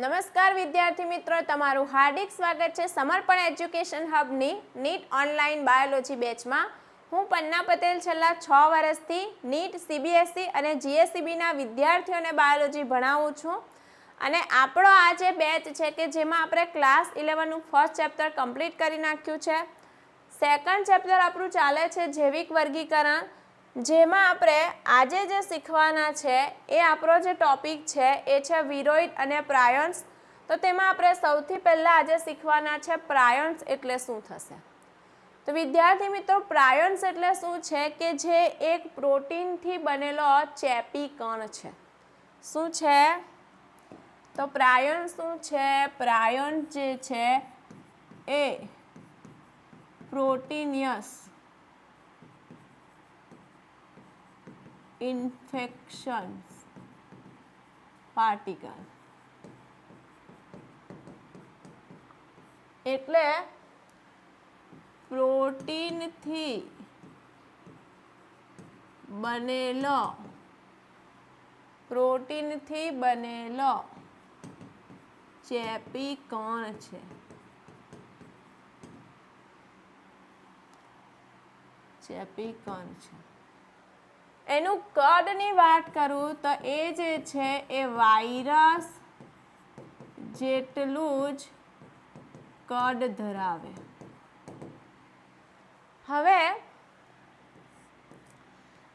નમસ્કાર વિદ્યાર્થી મિત્રો, તમારું હાર્દિક સ્વાગત છે સમર્પણ એજ્યુકેશન હબની નીટ ઓનલાઈન બાયોલોજી બેચમાં. હું પન્ના પટેલ છેલ્લા 6 વર્ષથી નીટ, સીબીએસઈ અને જીએસઈબીના વિદ્યાર્થીઓને બાયોલોજી ભણાવું છું. અને આપણો આ જે બેચ છે કે જેમાં આપણે ક્લાસ 11નું ફર્સ્ટ ચેપ્ટર કમ્પ્લીટ કરી નાખ્યું છે. સેકન્ડ ચેપ્ટર આપણું ચાલે છે જૈવિક વર્ગીકરણ, જેમાં આપણે આજે જે શીખવાના છે એ આપણો જે ટોપિક છે એ છે વિરોઇડ અને પ્રાયોન્સ. તો તેમાં આપણે સૌથી પહેલાં આજે શીખવાના છે પ્રાયોન્સ એટલે શું થશે. તો વિદ્યાર્થી મિત્રો, પ્રાયોન્સ એટલે શું છે કે જે એક પ્રોટીનથી બનેલો ચેપી કણ છે. શું છે? તો પ્રાયોન શું છે? પ્રાયોન જે છે એ પ્રોટીનિયસ ઇન્ફેક્શન્સ પાર્ટિકલ એટલે પ્રોટીનથી બનેલો ચેપી કણ છે. એનું કદની વાત કરું તો એ જે છે એ વાયરસ જેટલું જ કદ ધરાવે. હવે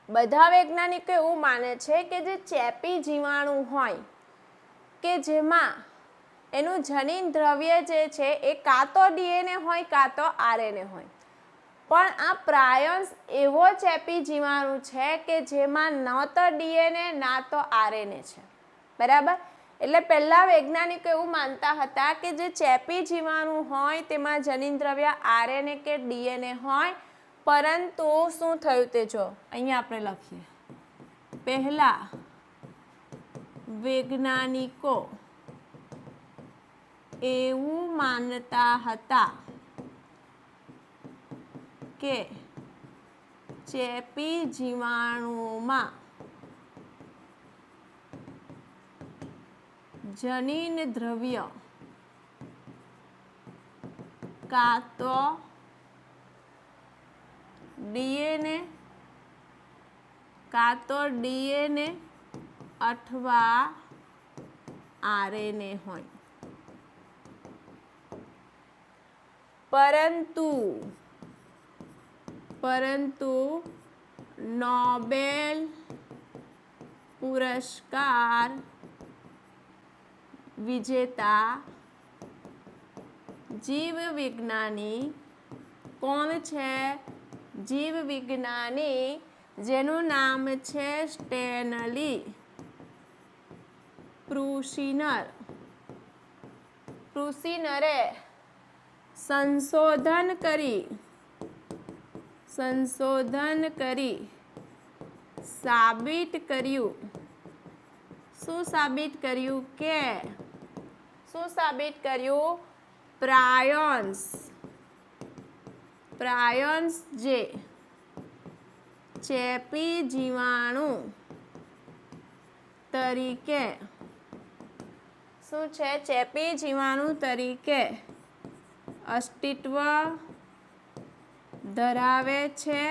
બધા વૈજ્ઞાનિકો એવું માને છે કે જે ચેપી જીવાણુ હોય કે જેમાં એનું જનીન દ્રવ્ય જે છે એ કાં તો ડીએનએ હોય કાં તો આરએનએ હોય. પણ આ પ્રાયોન્સ એવો ચેપી જીવાણુ છે કે જેમાં ન તો ડીએનએ ના તો આરએનએ છે. બરાબર? એટલે પહેલાં વૈજ્ઞાનિકો એવું માનતા હતા કે જે ચેપી જીવાણુ હોય તેમાં જનીન દ્રવ્ય આરએનએ કે ડીએનએ હોય. પરંતુ શું થયું તે જો અહીંયા આપણે લખીએ. પહેલા વૈજ્ઞાનિકો એવું માનતા હતા કે ચેપી જીવાણુમાં જનીન દ્રવ્ય કાં તો ડીએનએ અથવા આરએનએ હોય. પરંતુ નોબેલ પુરસ્કાર વિજેતા જીવવિજ્ઞાની કોણ છે? જીવવિજ્ઞાની જેનું નામ છે સ્ટેનલી પ્રુસિનરે સંશોધન કરી સાબિત કર્યું. શું સાબિત કર્યું? કે શું સાબિત કર્યું? પ્રાયોન્સ જે ચેપી જીવાણુ તરીકે શું છે? ચેપી જીવાણુ તરીકે અસ્તિત્વ ધરાવે છે.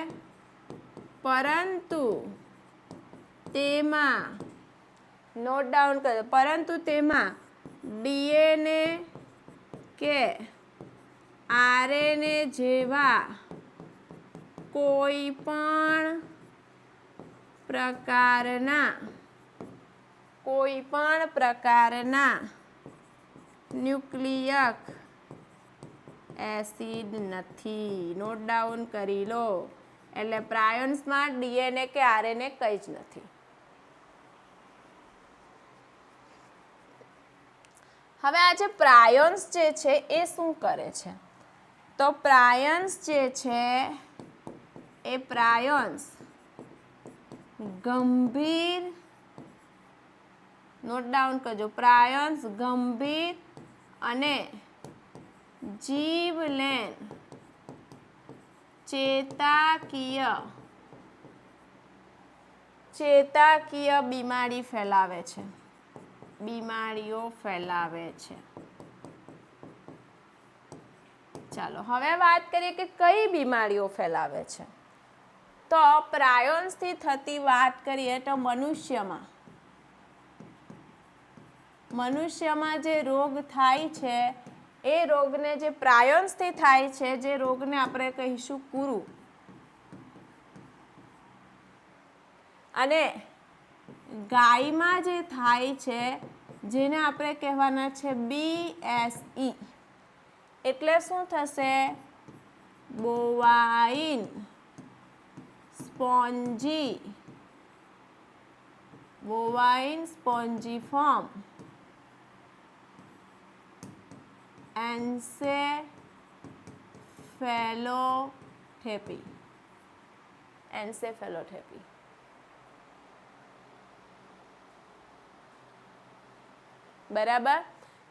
પરંતુ તેમાં નોટ ડાઉન કરો, પરંતુ તેમાં ડીએનએ કે આરએનએ જેવા કોઈ પણ પ્રકારના ન્યુક્લિયક એસિડ નથી. નોટ ડાઉન કરી લો. એટલે પ્રાયોન્સમાં ડીએનએ કે આરએનએ કંઈ જ નથી. હવે આ જે પ્રાયોન્સ જે છે એ શું કરે છે? તો પ્રાયોન્સ જે છે એ ગંભીર, નોટ ડાઉન કરજો, પ્રાયોન્સ ગંભીર અને જીવલેણ ચેતાકીય બીમારી ફેલાવે છે. બીમારીઓ ફેલાવે છે. ચાલો હવે વાત કરીએ કે કઈ બીમારીઓ ફેલાવે છે. તો પ્રાયોન્સથી થતી વાત કરીએ તો મનુષ્યમાં જે રોગ થાય છે એ રોગને જે પ્રાયોન્સથી થાય છે, જે રોગને આપણે કહીશું કુરુ, અને ગાયમાં જે થાય છે જેને આપણે કહેવાના છે BSE, એટલે શું થશે? બોવાઇન સ્પોન્જીફોર્મ એન્સેફેલોથેપી. બરાબર.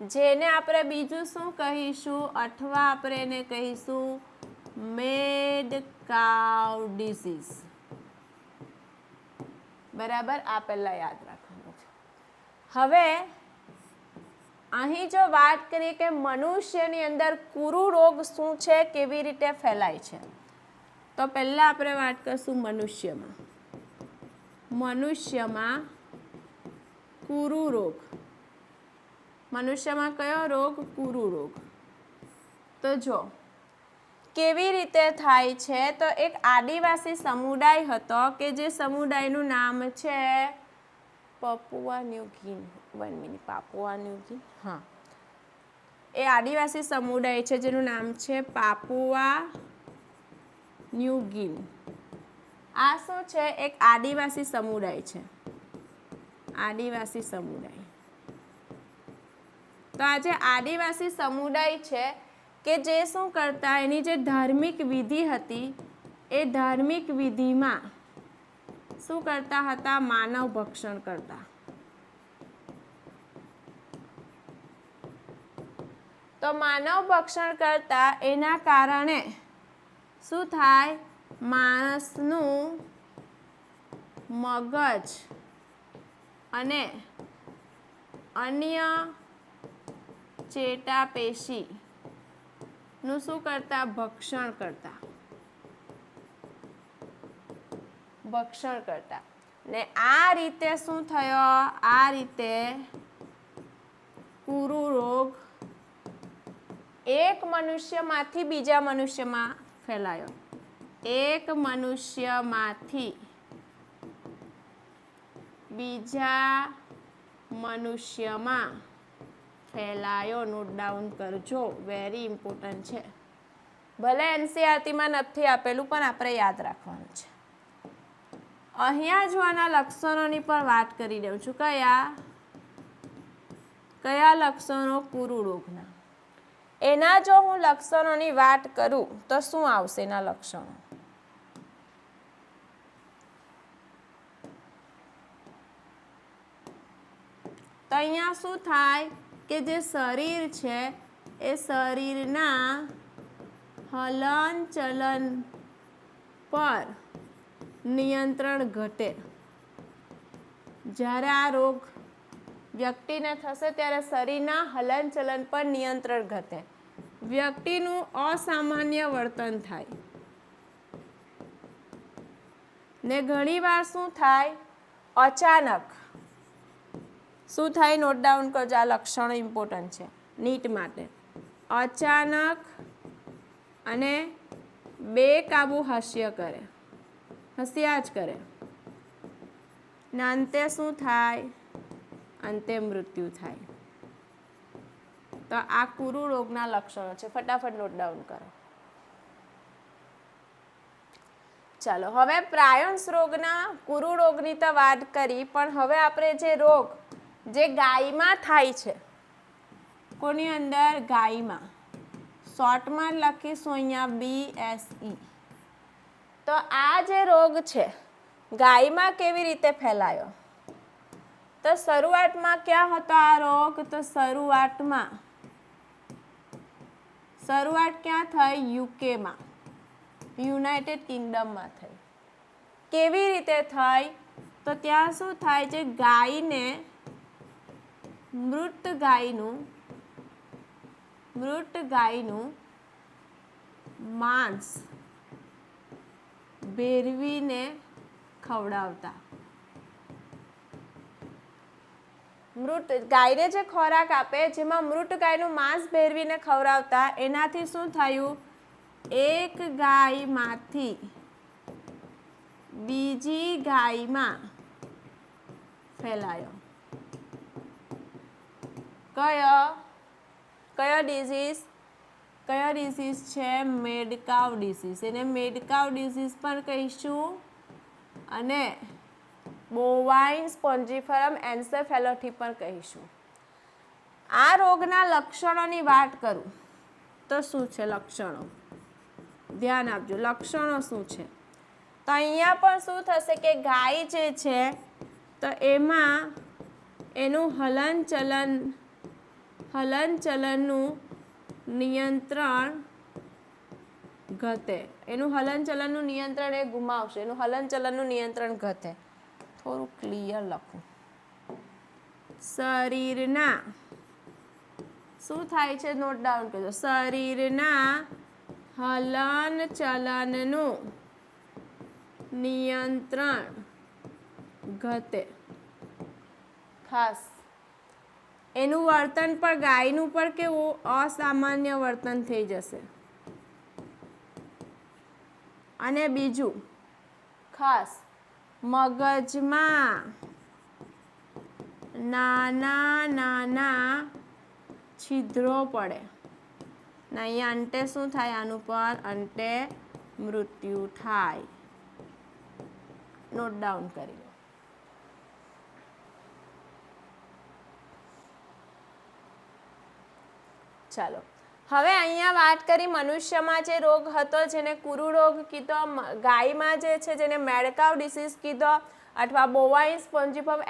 જેને આપણે બીજું શું કહીશું, અથવા આપણે એને કહીશું મેડ કાઉ ડિસીઝ. બરાબર, આ પહેલા યાદ રાખવાનું છે. હવે અહીં જો વાત કરીએ કે મનુષ્યની અંદર કુરુ રોગ શું છે, કેવી રીતે ફેલાય છે, તો પહેલા આપણે વાત કરશું મનુષ્યમાં કુરુ રોગ. મનુષ્યમાં કયો રોગ? કુરુ રોગ. તો જો કેવી રીતે થાય છે, તો એક આદિવાસી સમુદાય હતો કે જે સમુદાયનું નામ છે પાપુઆ ન્યૂ ગિની. હા, એ આદિવાસી સમુદાય છે જેનું નામ છે પાપુઆ ન્યૂ ગિની. આ શું છે? એક આદિવાસી સમુદાય છે. આદિવાસી સમુદાય. તો આ જે આદિવાસી સમુદાય છે કે જે શું કરતા, એની જે ધાર્મિક વિધિ હતી એ ધાર્મિક વિધિમાં શું કરતા હતા? માનવ ભક્ષણ કરતા. તો માનવ ભક્ષણ કરતા એના કારણે શું થાય? માણસનું મગજ અને અન્ય ચેતાપેશીનું શું કરતા? ભક્ષણ કરતા. ને આ રીતે શું થયો? આ રીતે કુરુ રોગ એક મનુષ્યમાંથી બીજા મનુષ્યમાં ફેલાયો. એક મનુષ્યમાંથી બીજા મનુષ્યમાં ફેલાયો. નોટ ડાઉન કરજો, વેરી ઇમ્પોર્ટન્ટ છે. ભલે એનસીઆરટીમાં નથી આપેલું, પણ આપણે યાદ રાખવાનું છે. અહીંયા જો આના લક્ષણોની પણ વાત કરી દઉં છું. કયા લક્ષણો કુરુ રોગના? એના જો હું લક્ષણોની વાત કરું તો શું આવશે એના લક્ષણો? તો અહીંયા શું થાય કે જે શરીર છે એ શરીરના હલનચલન પર નિયંત્રણ ઘટે. જ્યારે આ રોગ વ્યક્તિને થશે ત્યારે શરીરના હલનચલન પર નિયંત્રણ ઘટે. વ્યક્તિનું અસામાન્ય વર્તન થાય. ને ઘણીવાર શું થાય? અચાનક શું થાય? નોટ ડાઉન કરજો, આ લક્ષણો ઇમ્પોર્ટન્ટ છે નીટ માટે. અચાનક અને બેકાબુ હસ્યા જ કરે. ને અંતે શું થાય? અંતે મૃત્યુ થાય. તો આ કુરુ રોગના લક્ષણો છે. ફટાફટ નોટ ડાઉન કરો. ચાલો, હવે પ્રાયોન્સ રોગના કુરુ રોગની તો વાત કરી, પણ હવે આપણે જે રોગ જે ગાયમાં થાય છે, કોની અંદર? ગાયમાં. શોર્ટમાં લખીશું અહીંયા BSE. તો આ જે રોગ છે ગાયમાં કેવી રીતે ફેલાયો? તો શરૂઆતમાં ક્યાં હતો આ રોગ? તો શરૂઆત ક્યાં થઈ? યુકેમાં, યુનાઇટેડ કિંગડમમાં થઈ. કેવી રીતે થઈ? તો ત્યાં શું થાય છે? ગાયને મૃત ગાયનું માંસ ભેરવીને ખવડાવતા. મૃત ગાયને જે ખોરાક આપે જેમાં મૃત ગાયનું માંસ ભેરવીને ખવડાવતા એનાથી શું થયું? એક ગાયમાંથી બીજી ગાયમાં ફેલાયો. કયો ડિઝીઝ? કયો ડિઝીઝ છે? મેડ કાઉ ડિઝીઝ. એને મેડ કાઉ ડિઝીઝ પણ કહીશું અને બોવાઇન સ્પોન્જીફરમ એન્સેફેલોથી પણ કહીશું. આ રોગના લક્ષણોની વાત કરું તો શું છે લક્ષણો? ધ્યાન આપજો, લક્ષણો શું છે? તો અહીંયા પણ શું થશે કે ગાય જે છે તો એમાં એનું હલનચલનનું નિયંત્રણ ઘટે. એનું હલનચલનનું નિયંત્રણ એ ગુમાવશે. એનું હલનચલનનું નિયંત્રણ ઘટે. થોડું ક્લિયર લખું. શરીરના શું થાય છે? નોટ ડાઉન કરજો. શરીરના હલનચલનનું નિયંત્રણ ઘટે. ખાસ એનું વર્તન પણ ગાયનું પણ કેવું અસામાન્ય વર્તન થઈ જશે. અને બીજું ખાસ મગજમાં નાના છિદ્રો પડે. ને અહીંયા અંતે શું થાય? આનું પર અંતે મૃત્યુ થાય. નોટ ડાઉન કરી લો. ચાલો હવે અહીંયા વાત કરી મનુષ્યમાં જે રોગ હતો જેને કુરુ રોગ કીધો, ગાયમાં જે છે જેને મેડ કાઉ ડિસીઝ કીધો અથવા બોવાઇન સ્પોન્જીફોર્મ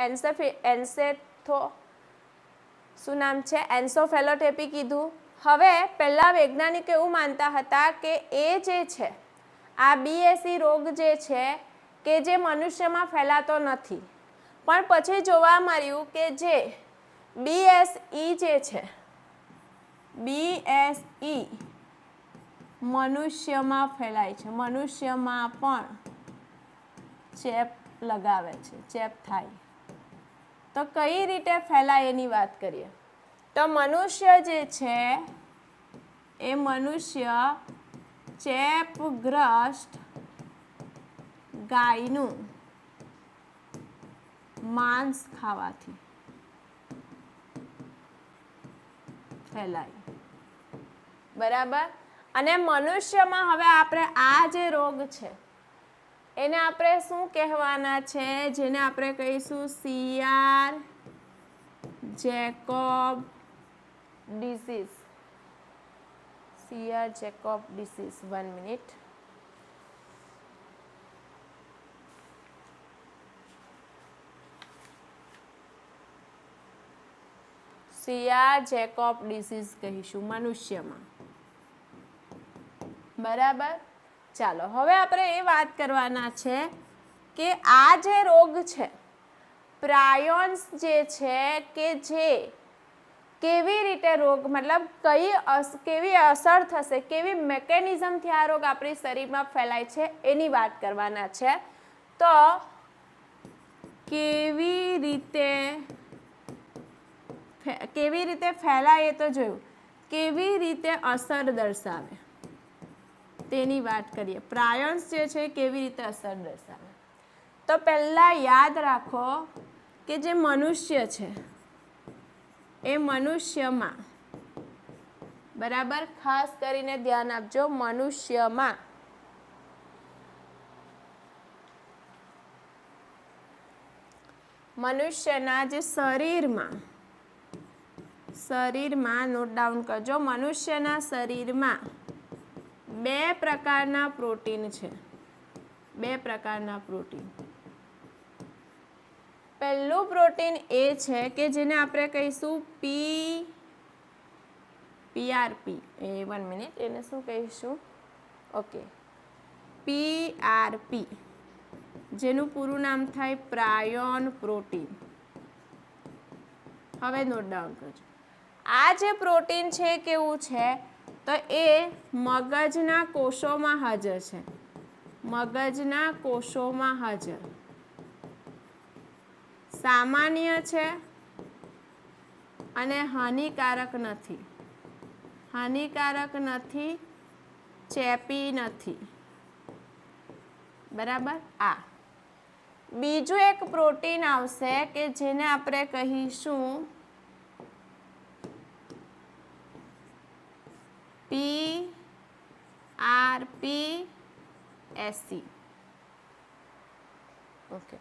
શું નામ છે? એન્સેફેલોપેથી કીધું. હવે પહેલા વૈજ્ઞાનિકો એવું માનતા હતા કે એ જે છે આ BSE રોગ જે છે કે જે મનુષ્યમાં ફેલાતો નથી, પણ પછી જોવા મળ્યું કે જે BSE જે છે BSE મનુષ્યમાં ફેલાય છે. મનુષ્યમાં પણ ચેપ લગાવે છે, ચેપ થાય. તો કઈ રીતે ફેલાય એની વાત કરીએ. તો મનુષ્ય જે છે એ મનુષ્ય ચેપગ્રસ્ત ગાયનું માંસ ખાવાથી ફેલાય. બરાબર. અને મનુષ્યમાં હવે આપણે આ જે રોગ છે એને આપણે શું કહેવાના છે? જેને આપણે કહીશું CR Jacob disease. CR Jacob disease. 1 minute. CR Jacob disease કહીશું મનુષ્યમાં. બરાબર. ચાલો હવે આપણે એ વાત કરવાના છે કે આ જે રોગ છે પ્રાયોન્સ જે છે કે જે કેવી રીતે રોગ મતલબ કેવી અસર થશે, કેવી મેકેનિઝમથી આ રોગ આપણી શરીરમાં ફેલાય છે એની વાત કરવાના છે. તો કેવી રીતે ફેલાય એ તો જોયું. કેવી રીતે અસર દર્શાવે તેની વાત કરીએ. પ્રાયોન્સ જે છે કેવી રીતે અસર દર્શાવે. તો પહેલા યાદ રાખો કે જે મનુષ્ય છે એ મનુષ્યમાં, બરાબર, ખાસ કરીને ધ્યાન આપજો, મનુષ્યના જે શરીરમાં નોટ ડાઉન કરજો. મનુષ્યના શરીરમાં 2 પ્રકારના પ્રોટીન છે. 2 પ્રકારના પ્રોટીન. પહેલું પ્રોટીન એ છે કે જેને આપણે કહીશું PRP. 1 મિનિટ. એને શું કહીશું? ઓકે, PRP, જેનું પૂરું નામ થાય પ્રાયોન પ્રોટીન. હવે નોટ ડાઉન કરજો. આ જે પ્રોટીન છે કેવું છે તો એ મગજના કોષોમાં હાજર છે. મગજના કોષોમાં હાજર, સામાન્ય છે અને હાનિકારક નથી. હાનિકારક નથી, ચેપી નથી. બરાબર. આ બીજું એક પ્રોટીન આવશે કે જેને આપણે કહીશું PRPSC. ઓકે.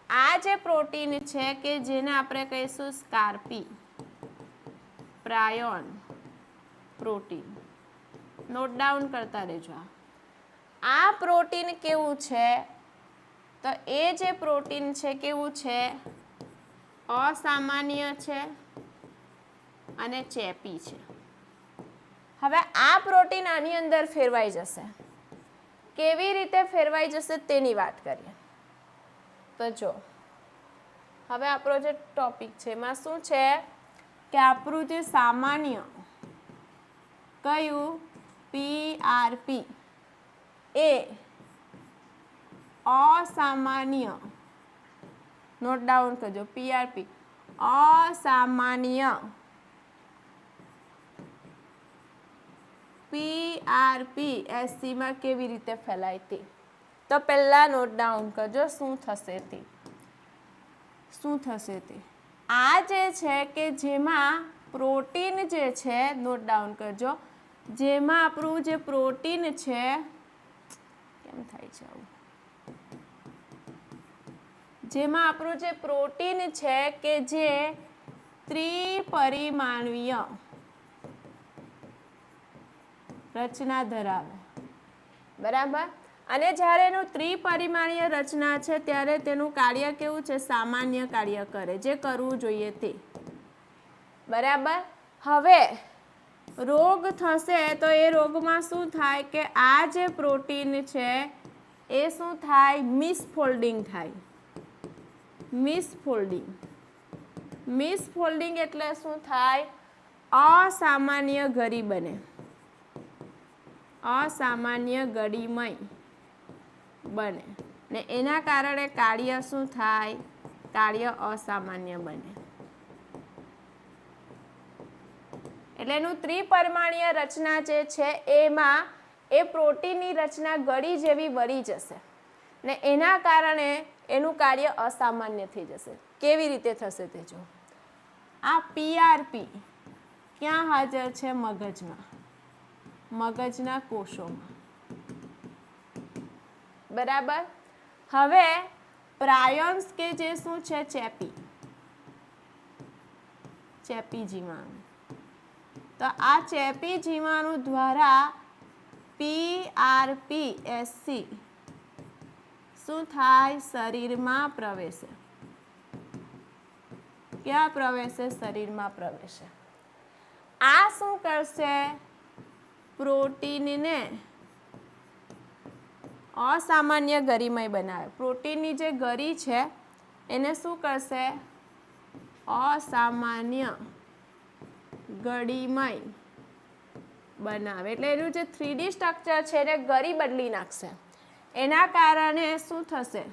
આ જે પ્રોટીન છે કે જેને આપણે કહીશું સ્કાર્પી પ્રાયોન પ્રોટીન. નોટ ડાઉન કરતા રહેજો. આ પ્રોટીન કેવું છે તો એ જે પ્રોટીન છે કેવું છે, અસામાન્ય છે અને ચેપી છે. હવે આ પ્રોટીન આની અંદર ફેરવાઈ જશે. કેવી રીતે ફેરવાઈ જશે તેની વાત કરીએ. તો જો હવે આપણો જે ટોપિક છે એમાં શું છે કે આપણું જે સામાન્ય કયું પીઆરપી એ અસામાન્ય, નોટ ડાઉન કરજો, પીઆરપી અસામાન્ય PRPSC માં કેવી રીતે ફેલાય તે. તો પહેલાં નોટ ડાઉન કરજો શું થશે તે. આ જે છે કે જેમાં પ્રોટીન જે છે, નોટ ડાઉન કરજો, જેમાં આપણું જે પ્રોટીન છે, કેમ થાય છે આવું, જેમાં આપણું જે પ્રોટીન છે કે જે ત્રિપરિમાણીય રચના ધરાવે. બરાબર. અને જ્યારે એનું ત્રિપરિમાણીય રચના છે ત્યારે તેનું કાર્ય કેવું છે, સામાન્ય કાર્ય કરે, જે કરવું જોઈએ તે. બરાબર. હવે રોગ થશે તો એ રોગમાં શું થાય કે આ જે પ્રોટીન છે એ શું થાય, મિસફોલ્ડિંગ થાય. મિસફોલ્ડિંગ એટલે શું થાય, અસામાન્ય ગરી બને. અસામાન્ય ગળીમય બને ને એના કારણે કાર્ય શું થાય, કાર્ય અસામાન્ય બને. એટલે એનું ત્રિપરિમાણીય રચના જે છે એમાં એ પ્રોટીનની રચના ગળી જેવી વળી જશે ને એના કારણે એનું કાર્ય અસામાન્ય થઈ જશે. કેવી રીતે થશે તે જો. આ પીઆરપી ક્યાં હાજર છે, મગજમાં, મગજના કોષોમાં. બરાબર. હવે પ્રાયોન્સ કે જે શું છે, ચેપી જીવાણુ. તો આ ચેપી જીવાણુ દ્વારા PRPSC શું થાય, શરીરમાં પ્રવેશે. ક્યાં પ્રવેશે, શરીરમાં પ્રવેશે. આ શું કરશે, પ્રોટીનને અસામાન્ય ગરીમય બનાવે. પ્રોટીનની જે ગરી છે એને શું કરશે, અસામાન્ય ગળીમય બનાવે. એટલે એનું જે 3D સ્ટ્રક્ચર છે એને ગરી બદલી નાખશે. એના કારણે શું થશે,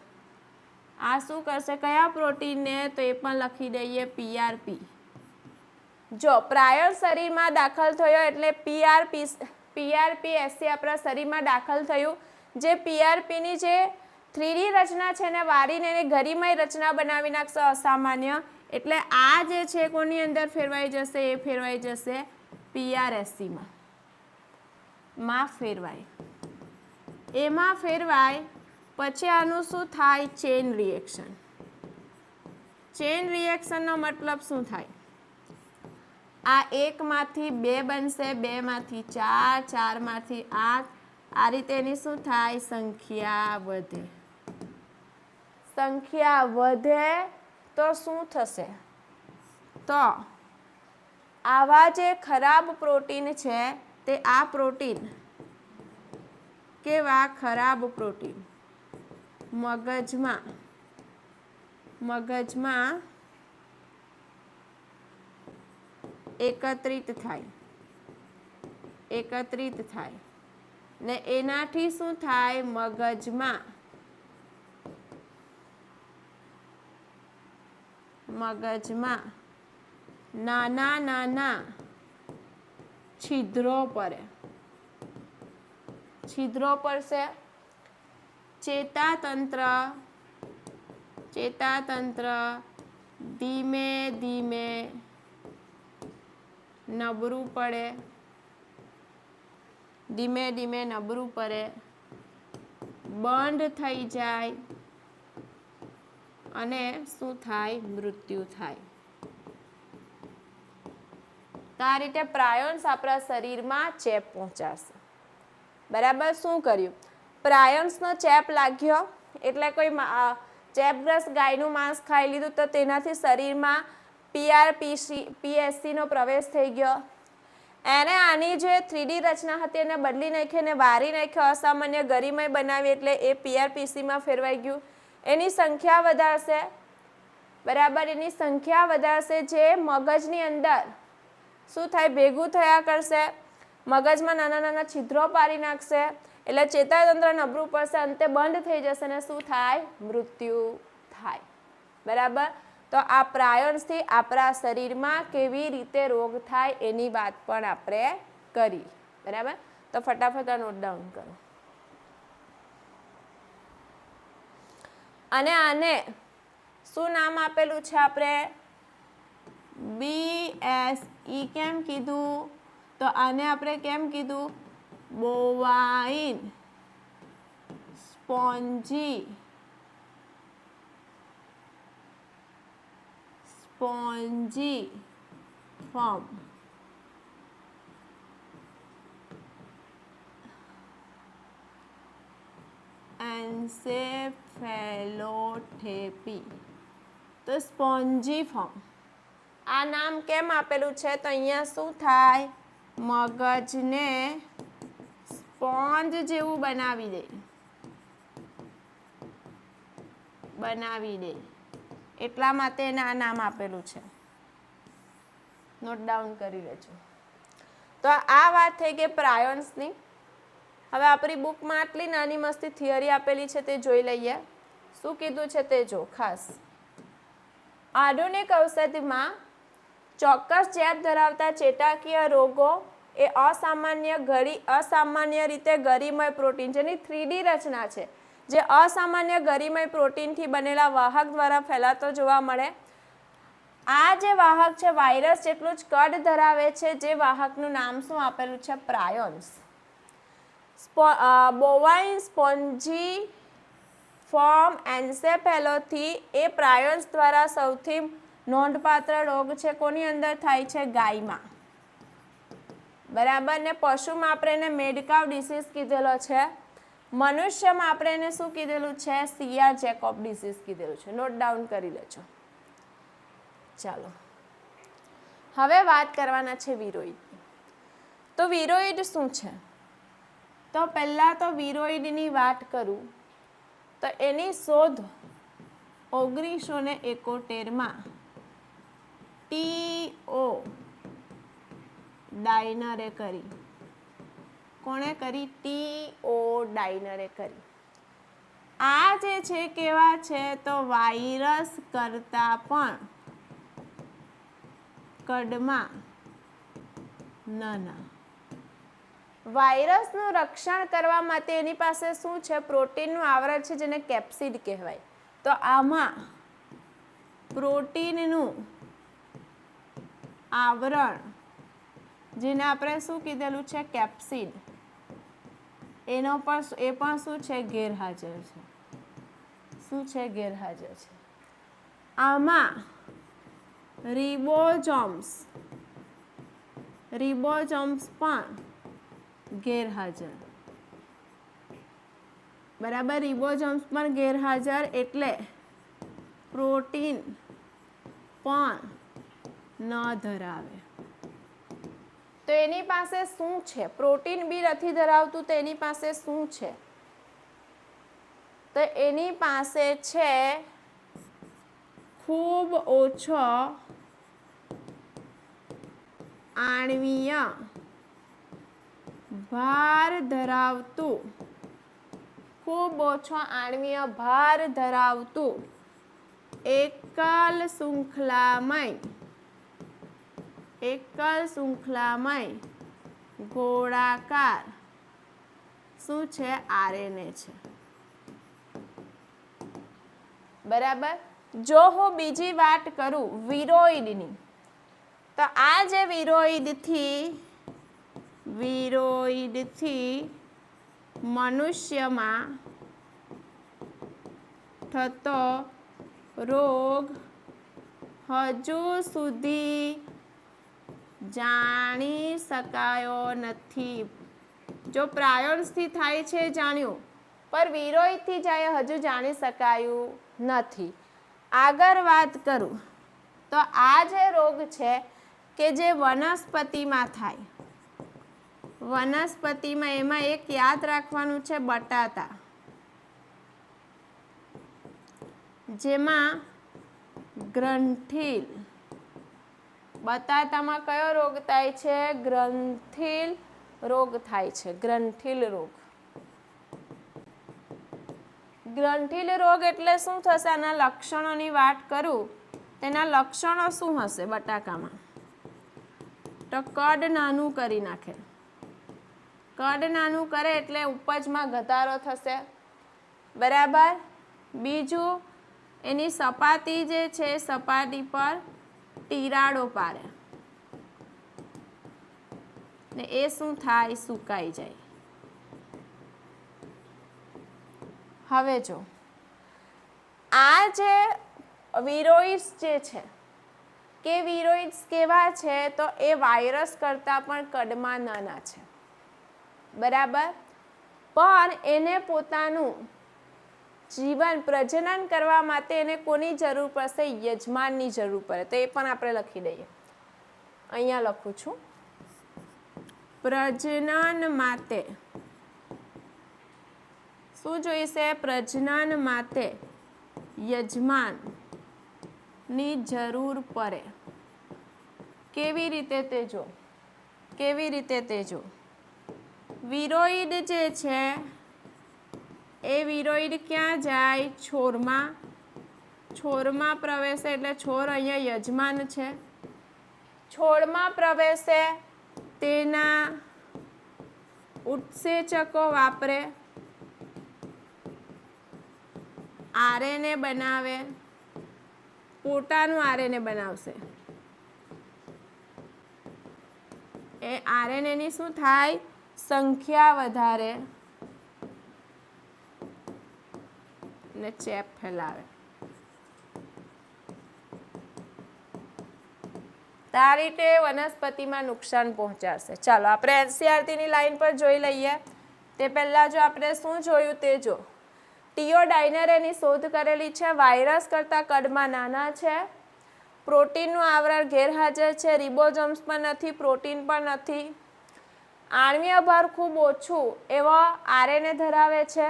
આ શું કરશે, કયા પ્રોટીનને, તો એ પણ લખી દઈએ પીઆરપી. જો પ્રાયોર શરીરમાં દાખલ થયો એટલે PRPSC આપણા શરીરમાં દાખલ થયું. જે પીઆરપીની જે 3D રચના છે એને વાળીને એને ગરીમય રચના બનાવી નાખશે અસામાન્ય. એટલે આ જે છે કોની અંદર ફેરવાઈ જશે, એ ફેરવાઈ જશે PRSCમાં. ફેરવાય. એમાં ફેરવાય પછી આનું શું થાય, ચેઇન રિએક્શન. ચેઇન રિએક્શનનો મતલબ શું થાય, આ 1માંથી 2 બનશે, 2માંથી 4, 4માંથી 8. આ રીતે એની શું થાય, સંખ્યા વધે. સંખ્યા વધે તો શું થશે, તો આવા જે ખરાબ પ્રોટીન છે તે આ પ્રોટીન, કેવા ખરાબ પ્રોટીન, મગજમાં એકત્રિત થાય ને એનાથી શું થાય? મગજમાં નાના નાના છિદ્રો પડશે. ચેતાતંત્ર ધીમે ધીમે નબળું પડે, બંધ થઈ જાય અને શું થાય? મૃત્યુ થાય. તો આ રીતે પ્રાયોન્સ આપણા શરીરમાં ચેપ પહોંચાડશે. બરાબર. શું કર્યું? પ્રાયોન્સનો ચેપ લાગ્યો એટલે કોઈ ચેપગ્રસ્ત ગાયનું માંસ ખાઈ લીધું તો તેનાથી શરીરમાં PRPSC નો પ્રવેશ થઈ ગયો. એને આની જે 3D રચના હતી એને બદલી નાખી અને વારી નાખ્યો, અસામાન્ય ગરિમય બનાવી એટલે એ PRPCમાં ફેરવાઈ ગયું. એની સંખ્યા વધારશે. બરાબર. એની સંખ્યા વધારશે જે મગજની અંદર શું થાય? ભેગું થયા કરશે. મગજમાં નાના નાના છિદ્રો પાડી નાખશે એટલે ચેતાતંત્ર નબળું પડશે, અંતે બંધ થઈ જશે અને શું થાય? મૃત્યુ થાય. બરાબર. તો આ પ્રાયોન્સથી આપણા શરીરમાં કેવી રીતે રોગ થાય એની વાત પણ આપણે કરી. બરાબર. તો ફટાફટ નોટ ડાઉન કરો. અને આને શું નામ આપેલું છે આપણે? BSE કેમ કીધું? તો આને આપણે કેમ કીધું? બોવાઇન સ્પોન્જીફોર્મ. એન્સેફેલોપેથી. તો સ્પોન્જીફોર્મ આ નામ કેમ આપેલું છે? તો અહીંયા શું થાય? મગજને સ્પોન્જ જેવું બનાવી દે એટલા માટે એને આ નામ આપેલું છે. નોટ ડાઉન કરી લેજો. તો આ વાત થઈ ગઈ પ્રાયોન્સની. હવે આપણી બુકમાં આટલી નાની મસ્તી થિયરી આપેલી છે તે જોઈ લઈએ. શું કીધું છે તે જો ખાસ. આધુનિક ઔષધિમાં ચોક્કસ ચેપ ધરાવતા ચેતાકીય રોગો એ અસામાન્ય રીતે ગરિમય પ્રોટીન, જેની 3D રચના છે, જે અસામાન્ય ગરિમય પ્રોટીનથી બનેલા વાહક દ્વારા ફેલાતો જોવા મળે. આ જે વાહક છે વાયરસ જેટલું જ કદ ધરાવે છે, જે વાહકનું નામ શું આપેલું છે? પ્રાયોન્સ. બોવાઇન સ્પોન્જીફોર્મ એન્સેફેલોપેથી એ પ્રાયોન્સ દ્વારા સૌથી નોંધપાત્ર રોગ છે. કોની અંદર થાય છે? ગાયમાં. બરાબર. ને પશુમાં આપણે એને મેડકાવ ડિસીઝ કીધેલો છે. મનુષ્યમાં આપણે એને શું કીધેલું છે? સિયા જેકોબ ડિસીઝ કીધેલું છે. નોટ ડાઉન કરી લેજો. ચાલો હવે વાત કરવાના છે વિરોઈડની. તો વિરોઈડ શું છે? તો પહેલાં તો વિરોઈડની વાત કરું તો એની શોધ 1971માં T.O. ડાયનરે કરી. કોણે કરી? T.O. ડાયનરે કરી. આ જે છે કેવા છે? તો વાયરસ કરતાં પણ કદમાં નાના. વાયરસનું રક્ષણ કરવા માટે એની પાસે શું છે? પ્રોટીનનું આવરણ છે, જેને કેપ્સિડ કહેવાય. તો આમાં પ્રોટીનનું આવરણ, જેને આપણે શું કીધેલું છે? કેપ્સિડ. એ પણ શું છે? ગેરહાજર છે. શું છે? ગેરહાજર છે. આમાં રિબોઝોમ્સ પણ ગેરહાજર. બરાબર. રિબોઝોમ્સ પણ ગેરહાજર એટલે પ્રોટીન પણ ન ધરાવે. તો એની પાસે શું છે? પ્રોટીન બી નથી ધરાવતું તો એની પાસે શું છે? તો એની પાસે છે ખૂબ ઓછો આણ્વીય ભાર ધરાવતું, ખૂબ ઓછો આણ્વીય ભાર ધરાવતું એકલ શૃંખલામય ગોળાકાર શું છે? આરએનએ છે. બરાબર. જો હું બીજી વાત કરું વિરોઇડની, તો આ જે વિરોઇડથી મનુષ્યમાં થતો રોગ હજુ સુધી જાણી શકાયો નથી. જો પ્રાયોન્સથી થાય છે જાણ્યું, પણ વિરોઇડથી જાય હજુ જાણી શકાયું નથી. આગળ વાત કરું તો આ જે રોગ છે કે જે વનસ્પતિમાં થાય, વનસ્પતિમાં એમાં એક યાદ રાખવાનું છે બટાટા, જેમાં ગ્રંથિલ, બટાટામાં કયો રોગ થાય છે? ગ્રંથિલ રોગ થાય છે. ગ્રંથિલ રોગ. ગ્રંથિલ રોગ એટલે શું થશે? આના લક્ષણોની વાત કરું, તેના લક્ષણો શું હશે બટાકામાં? તો કદ નાનું કરી નાખે. કદ નાનું કરે એટલે ઉપજમાં ઘટાડો થશે. બરાબર. બીજું, એની સપાટી જે છે સપાટી પર તિરાડો પાડે ને એ શું થાય? સુકાઈ જાય. હવે જો આ જે વિરોઇડ્સ જે છે કે વિરોઇડ્સ કેવા છે? તો એ વાયરસ કરતાં પણ કદમાં નાના છે. બરાબર. પણ એને પોતાનું જીવન પ્રજનન કરવા માટે એને કોની જરૂર પડશે? યજમાનની જરૂર પડે. તો એ પણ આપણે લખી દઈએ. અહીંયા લખું છું, પ્રજનન માટે શું જોઈશે? પ્રજનન માટે યજમાનની જરૂર પડે. કેવી રીતે તે જો વિરોઇડ જે છે એ વિરોઇડ ક્યાં જાય? છોડમાં. છોડમાં પ્રવેશે એટલે છોડ અહીંયા યજમાન છે. છોડમાં પ્રવેશે, તેના ઉત્સેચકો વાપરે, આરએનએ બનાવે, પોતાનું આરએનએ બનાવશે. એ આરએનએની શું થાય? સંખ્યા વધારે ને ચેપ ફેલાવે. આ રીતે વનસ્પતિમાં નુકસાન પહોંચાડશે. ચાલો આપણે એનસીઈઆરટીની લાઈન પર જોઈ લઈએ. તે પહેલાં જો આપણે શું જોયું તે જો. ટીઓડાઇનર એની શોધ કરેલી છે. વાયરસ કરતાં કદમાં નાના છે. પ્રોટીનનું આવરણ ગેરહાજર છે. રિબોઝોમ્સ પણ નથી, પ્રોટીન પણ નથી. આણ્વીય ભાર ખૂબ ઓછું એવા આરએનએ ધરાવે છે.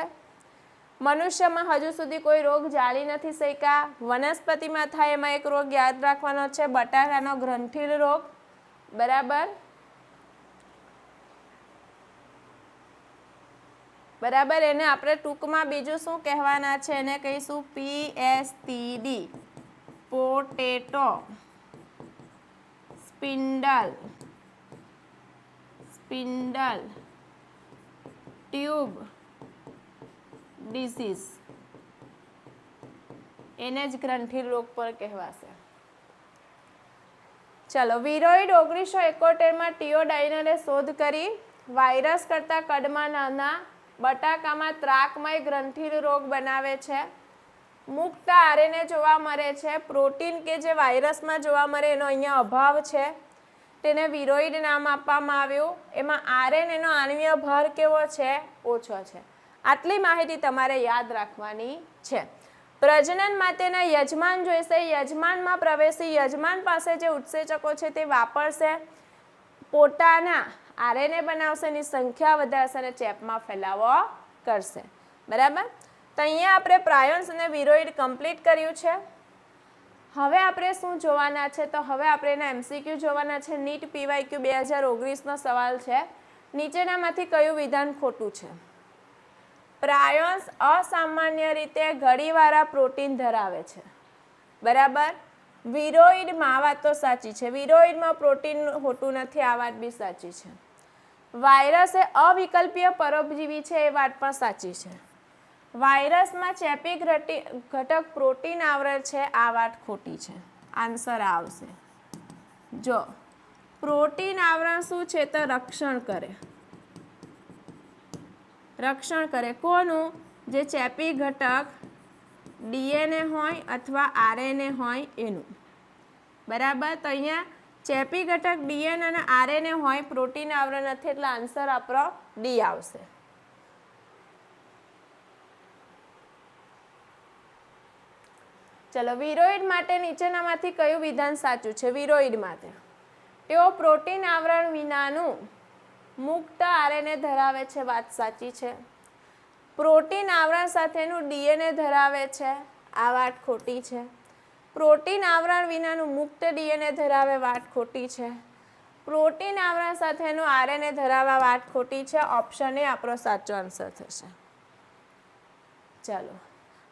મનુષ્યમાં હજુ સુધી કોઈ રોગ જાણી નથી શક્યા. વનસ્પતિમાં થાય એમાં એક રોગ યાદ રાખવાનો છે, બટાટાનો ગ્રંથિલ રોગ. બરાબર. બરાબર. એને આપણે ટૂંકમાં બીજું શું કહેવાના છે? એને કહીશું PSTD, potato spindle tube disease. એને જ ગ્રંથિલ રોગ પર કહેવાશે. ચલો, વિરોઇડ 1971માં ટીઓડાઇનરે શોધ કરી. વાયરસ કરતાં કદમાં નાના, બટાકામાં ત્રાકમય ગ્રંથિલ રોગ બનાવે છે. મુક્ત આરએનએ જોવા મળે છે. પ્રોટીન કે જે વાયરસમાં જોવા મળે એનો અહીંયા અભાવ છે. તેને વિરોઇડ નામ આપવામાં આવ્યું. એમાં આરએનએનો આણ્વીય ભાર કેવો છે? ઓછો છે. આટલી માહિતી તમારે યાદ રાખવાની છે. પ્રજનન માટેના યજમાન જોઈશે. યજમાનમાં પ્રવેશી યજમાન પાસે જે ઉત્સેચકો છે તે વાપરશે, પોતાના આરએનએ બનાવશે, એની સંખ્યા વધારશે અને ચેપમાં ફેલાવો કરશે. બરાબર. તો અહીંયા આપણે પ્રાયોન્સ અને વિરોઇડ કમ્પ્લીટ કર્યું છે. હવે આપણે શું જોવાના છે તો હવે આપણે એના MCQ જોવાના છે. નીટ PYQ 2019નો સવાલ છે. નીચેનામાંથી કયું વિધાન ખોટું છે? પ્રાયોન્સ અસામાન્ય રીતે ઘડીવાળા પ્રોટીન ધરાવે છે. બરાબર. વિરોઇડમાં આ વાત તો સાચી છે. વિરોઇડમાં પ્રોટીન હોતું નથી, આ વાત બી સાચી છે. વાયરસ એ અવિકલ્પીય પરોપજીવી છે, એ વાત પણ સાચી છે. વાયરસમાં ચેપી ઘટક પ્રોટીન આવરણ છે, આ વાત ખોટી છે. આન્સર આવશે જો પ્રોટીન આવરણ શું છે તો રક્ષણ કરે. રક્ષણ કરે કોનું? જે ચેપી ઘટક DNA હોય અથવા RNA હોય એનું. બરાબર. તો અહીંયા ચેપી ઘટક DNA અને RNA હોય, પ્રોટીન આવરણ નથી, એટલે આન્સર આપણો ડી આવશે. ચલો, વિરોઇડ માટે નીચેનામાંથી કયું વિધાન સાચું છે? વિરોઇડ માટે તેઓ પ્રોટીન આવરણ વિનાનું મુક્ત RNA ધરાવે છે, વાત સાચી છે. પ્રોટીન આવરણ સાથેનું DNA ધરાવે છે, આ વાત ખોટી છે. પ્રોટીન આવરણ વિનાનું મુક્ત DNA ધરાવે, વાત ખોટી છે. પ્રોટીન આવરણ સાથેનું RNA ધરાવવા, વાત ખોટી છે. ઓપ્શન એ આપણો સાચો આન્સર થશે. ચાલો,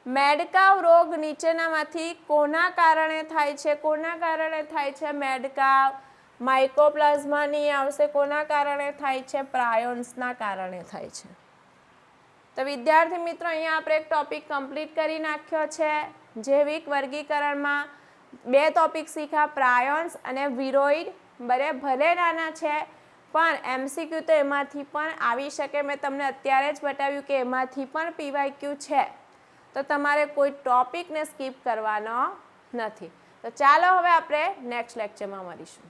મેડકાવ રોગ નીચેનામાંથી કોના કારણે થાય છે? કોના કારણે થાય છે મેડકાવ? માઇકોપ્લાઝમાની આવશે. કોના કારણે થાય છે? પ્રાયોન્સના કારણે થાય છે. તો વિદ્યાર્થી મિત્રો, અહીંયા આપણે એક ટોપિક કમ્પ્લીટ કરી નાખ્યો છે. જૈવિક વર્ગીકરણમાં 2 ટોપિક શીખ્યા, પ્રાયોન્સ અને વિરોઇડ. ભલે નાના છે પણ MCQ તો એમાંથી પણ આવી શકે. મેં તમને અત્યારે જ બતાવ્યું કે એમાંથી પણ PYQ છે, તો તમારે કોઈ ટોપિકને સ્કીપ કરવાનો નથી. તો ચાલો હવે આપણે નેક્સ્ટ લેક્ચરમાં મળીશું.